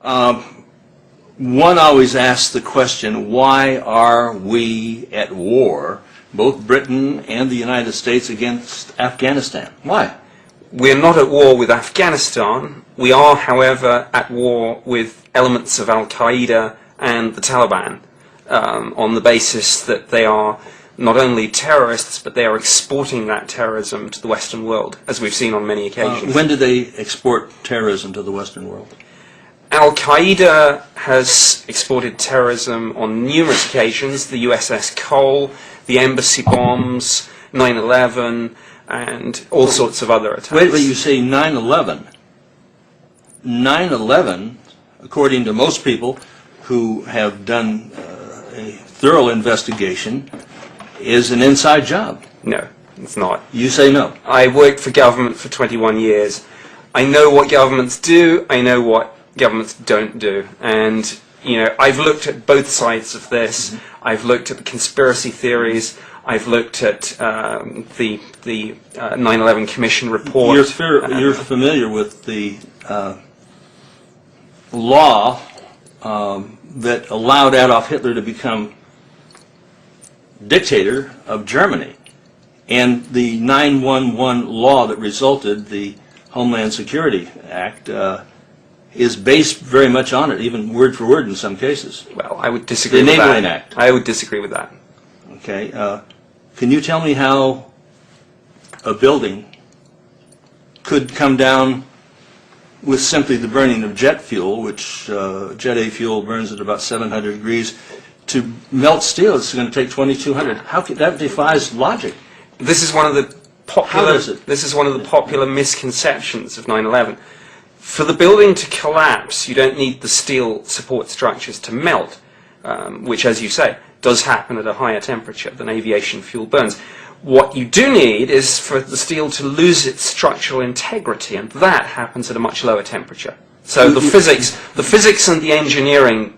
One always asks the question, why are we at war, both Britain and the United States, against Afghanistan? Why? We're not at war with Afghanistan. We are, however, at war with elements of Al-Qaeda and the Taliban on the basis that they are not only terrorists, but they are exporting that terrorism to the Western world, as we've seen on many occasions. When did they export terrorism to the Western world? Al-Qaeda has exported terrorism on numerous occasions, the USS Cole, the embassy bombs, 9/11, and all sorts of other attacks. Wait, you say 9/11. 9/11, according to most people who have done a thorough investigation, is an inside job. No, it's not. You say no. I worked for government for 21 years. I know what governments do, I know what governments don't do, and I've looked at both sides of this. I've looked at the conspiracy theories. I've looked at the 9/11 Commission report. You're familiar with the law that allowed Adolf Hitler to become dictator of Germany, and the 9/11 law that resulted, the Homeland Security Act, is based very much on it, even word for word in some cases. Well, I would disagree with that. The Enabling Act. I would disagree with that. Okay. Can you tell me how a building could come down with simply the burning of jet fuel, which Jet A fuel burns at about 700 degrees, to melt steel? It's going to take 2,200. How could that defies logic? This is one of the popular. How is it? This is one of the popular misconceptions of 9/11. For the building to collapse, you don't need the steel support structures to melt, which, as you say, does happen at a higher temperature than aviation fuel burns. What you do need is for the steel to lose its structural integrity, and that happens at a much lower temperature. So the physics and the engineering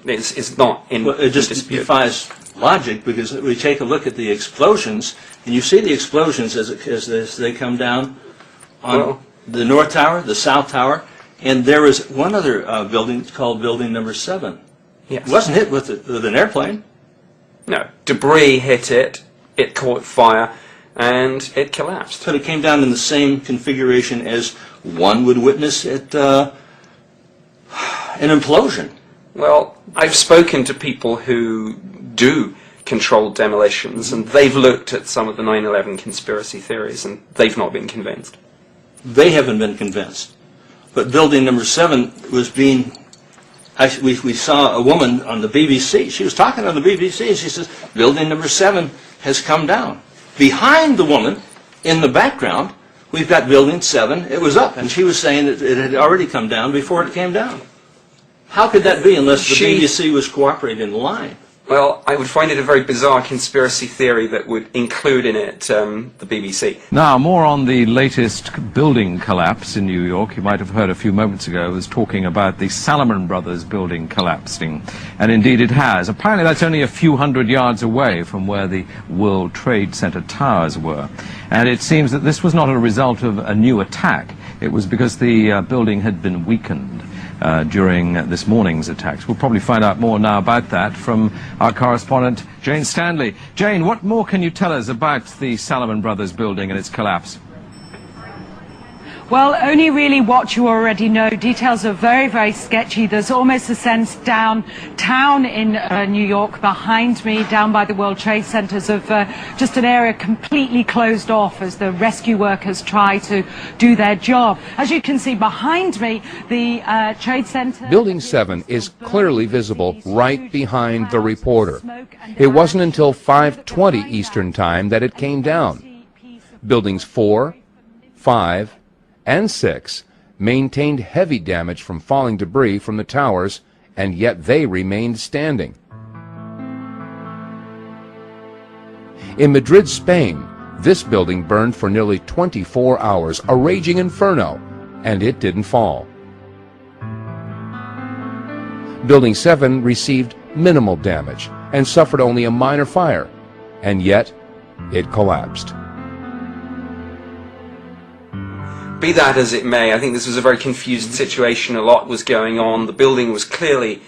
is not in Well, it just dispute. defies logic, because we take a look at the explosions, and you see the explosions as they come down on the North Tower, the South Tower, and there was one other building called Building Number 7. Yes. It wasn't hit with an airplane. No, debris hit it, it caught fire, and it collapsed. But it came down in the same configuration as one would witness at an implosion. Well, I've spoken to people who do controlled demolitions, and they've looked at some of the 9/11 conspiracy theories, and they've not been convinced. They haven't been convinced. But Building Number 7 was being... We saw a woman on the BBC. She was talking on the BBC, and she says, Building Number 7 has come down. Behind the woman, in the background, we've got Building 7. It was up, and she was saying that it had already come down before it came down. How could that be unless the BBC was cooperating in line? Well, I would find it a very bizarre conspiracy theory that would include in it the BBC. Now, more on the latest building collapse in New York. You might have heard a few moments ago I was talking about the Salomon Brothers building collapsing, and indeed it has. Apparently that's only a few hundred yards away from where the World Trade Center towers were, and it seems that this was not a result of a new attack. It was because the building had been weakened during this morning's attacks. We'll probably find out more now about that from our correspondent Jane Stanley. Jane, what more can you tell us about the Salomon Brothers building and its collapse? Well, only really what you already know. Details are very, very sketchy. There's almost a sense downtown in New York, behind me, down by the World Trade Centers, of just an area completely closed off as the rescue workers try to do their job. As you can see behind me, the Trade Center... Building 7 is clearly visible right behind the reporter. It wasn't until 5:20 Eastern Time that it came down. Buildings 4, 5, and 6 maintained heavy damage from falling debris from the towers, and yet they remained standing. In Madrid, Spain, this building burned for nearly 24 hours, a raging inferno, and it didn't fall. Building 7 received minimal damage and suffered only a minor fire, and yet it collapsed. Be that as it may, I think this was a very confused situation. A lot was going on. The building was clearly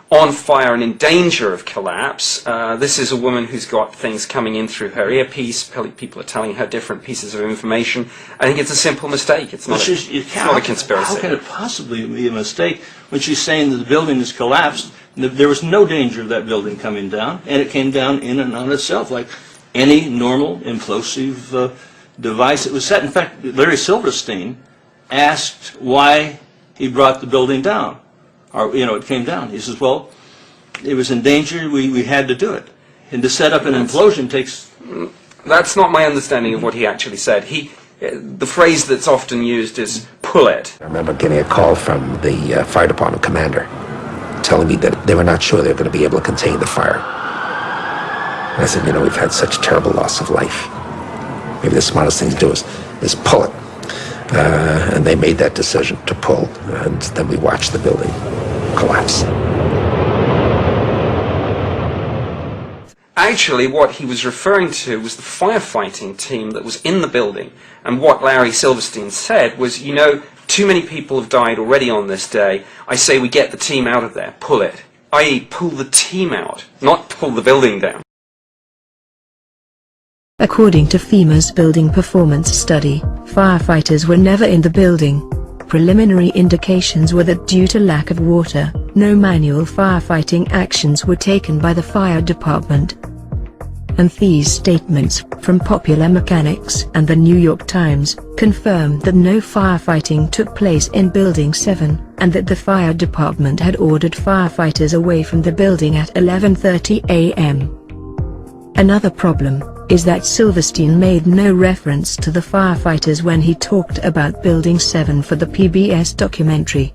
on fire and in danger of collapse. This is a woman who's got things coming in through her earpiece. People are telling her different pieces of information. I think it's a simple mistake. It's not, it's not a conspiracy. How can it possibly be a mistake when she's saying that the building has collapsed? There was no danger of that building coming down, and it came down in and on itself like any normal implosive device. It was set. In fact, Larry Silverstein asked why he brought the building down. Or, it came down. He says, well, it was in danger, we had to do it. And to set up an implosion takes... That's not my understanding of what he actually said. The phrase that's often used is, pull it. I remember getting a call from the fire department commander telling me that they were not sure they were going to be able to contain the fire. And I said, we've had such terrible loss of life. Maybe the smartest thing to do is pull it. And they made that decision to pull, and then we watched the building collapse. Actually, what he was referring to was the firefighting team that was in the building. And what Larry Silverstein said was, too many people have died already on this day. I say we get the team out of there, pull it. I.e., pull the team out, not pull the building down. According to FEMA's building performance study, firefighters were never in the building. Preliminary indications were that due to lack of water, no manual firefighting actions were taken by the fire department. And these statements, from Popular Mechanics and the New York Times, confirm that no firefighting took place in Building 7, and that the fire department had ordered firefighters away from the building at 11:30 a.m. Another problem is that Silverstein made no reference to the firefighters when he talked about Building 7 for the PBS documentary.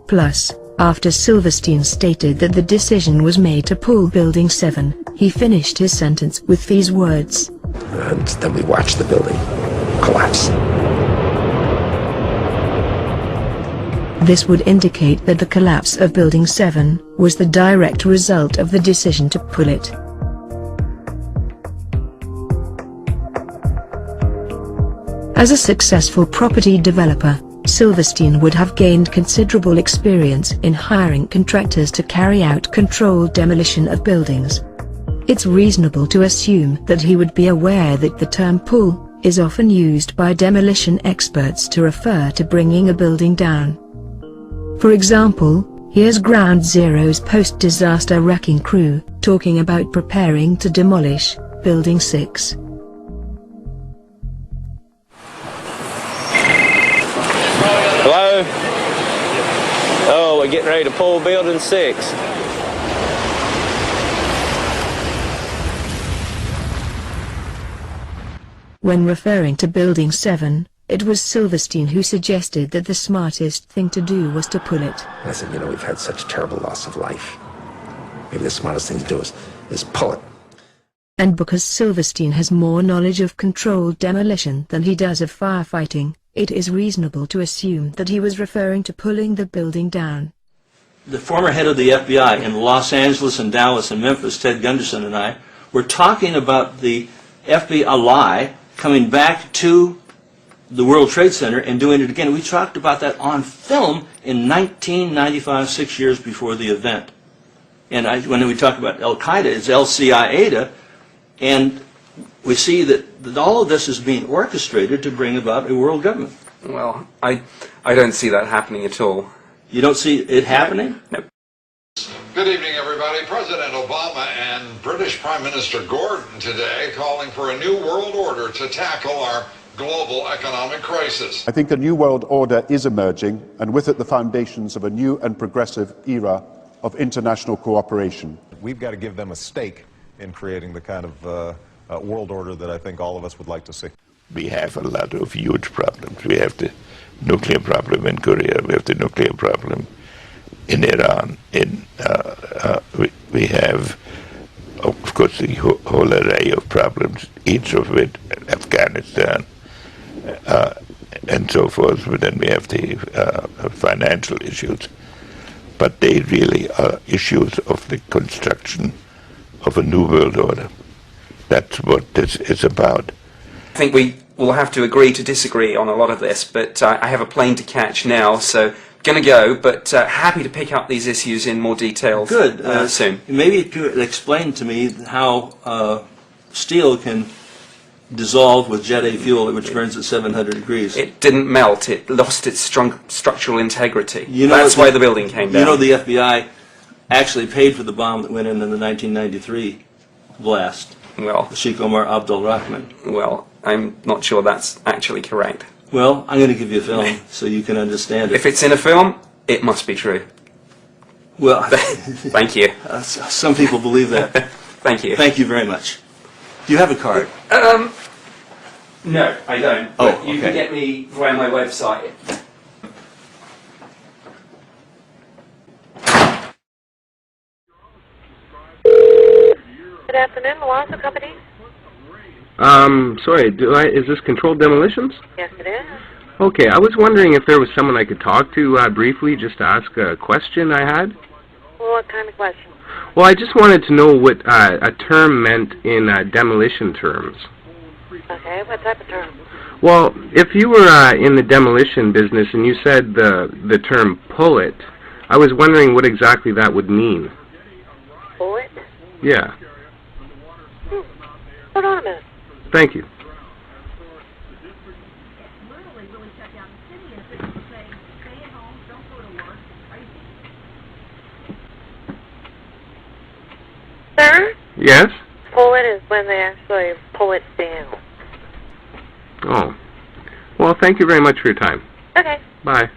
Plus, after Silverstein stated that the decision was made to pull Building 7, he finished his sentence with these words. And then we watched the building collapse. This would indicate that the collapse of Building 7 was the direct result of the decision to pull it. As a successful property developer, Silverstein would have gained considerable experience in hiring contractors to carry out controlled demolition of buildings. It's reasonable to assume that he would be aware that the term pull is often used by demolition experts to refer to bringing a building down. For example, here's Ground Zero's post-disaster wrecking crew talking about preparing to demolish Building 6. Hello? Oh, we're getting ready to pull Building 6. When referring to Building 7, it was Silverstein who suggested that the smartest thing to do was to pull it. I said, we've had such terrible loss of life. Maybe the smartest thing to do is pull it. And because Silverstein has more knowledge of controlled demolition than he does of firefighting, it is reasonable to assume that he was referring to pulling the building down. The former head of the FBI in Los Angeles and Dallas and Memphis, Ted Gunderson, and I were talking about the FBI coming back to the World Trade Center and doing it again. We talked about that on film in 1995, 6 years before the event. And when we talk about Al-Qaeda, it's Al-Qaeda, and we see that all of this is being orchestrated to bring about a world government. Well, I don't see that happening at all. You don't see it happening? No. Good evening, everybody. President Obama and British Prime Minister Gordon today calling for a new world order to tackle our global economic crisis. I think a new world order is emerging, and with it the foundations of a new and progressive era of international cooperation. We've got to give them a stake in creating the kind of world order that I think all of us would like to see. We have a lot of huge problems. We have the nuclear problem in Korea. We have the nuclear problem in Iran. We have, of course, the whole array of problems, each of which, Afghanistan, and so forth. But then we have the financial issues. But they really are issues of the construction of a new world order. That's what this is about. I think we we'll have to agree to disagree on a lot of this, but I have a plane to catch now, so going to go, but happy to pick up these issues in more detail soon. Maybe you could explain to me how steel can dissolve with Jet A fuel, which burns at 700 degrees. It didn't melt. It lost its structural integrity. You know, that's why the building came down. You know, the FBI actually paid for the bomb that went in the 1993 blast. Well, Sheikh Omar Abdul Rahman. Well, I'm not sure that's actually correct. Well, I'm going to give you a film so you can understand it. If it's in a film, it must be true. Well, thank you. Some people believe that. Thank you. Thank you very much. Do you have a card? No, I don't. Oh, but you can get me via my website. Good afternoon, Milazzo Company. Sorry, is this Controlled Demolitions? Yes, it is. Okay, I was wondering if there was someone I could talk to briefly, just to ask a question I had. Well, what kind of question? Well, I just wanted to know what a term meant in demolition terms. Okay, what type of term? Well, if you were in the demolition business and you said the term pull it, I was wondering what exactly that would mean. Pull it? Yeah. Hold on a minute. Thank you. Sir? Yes? Pull it is when they actually pull it down. Oh. Well, thank you very much for your time. Okay. Bye.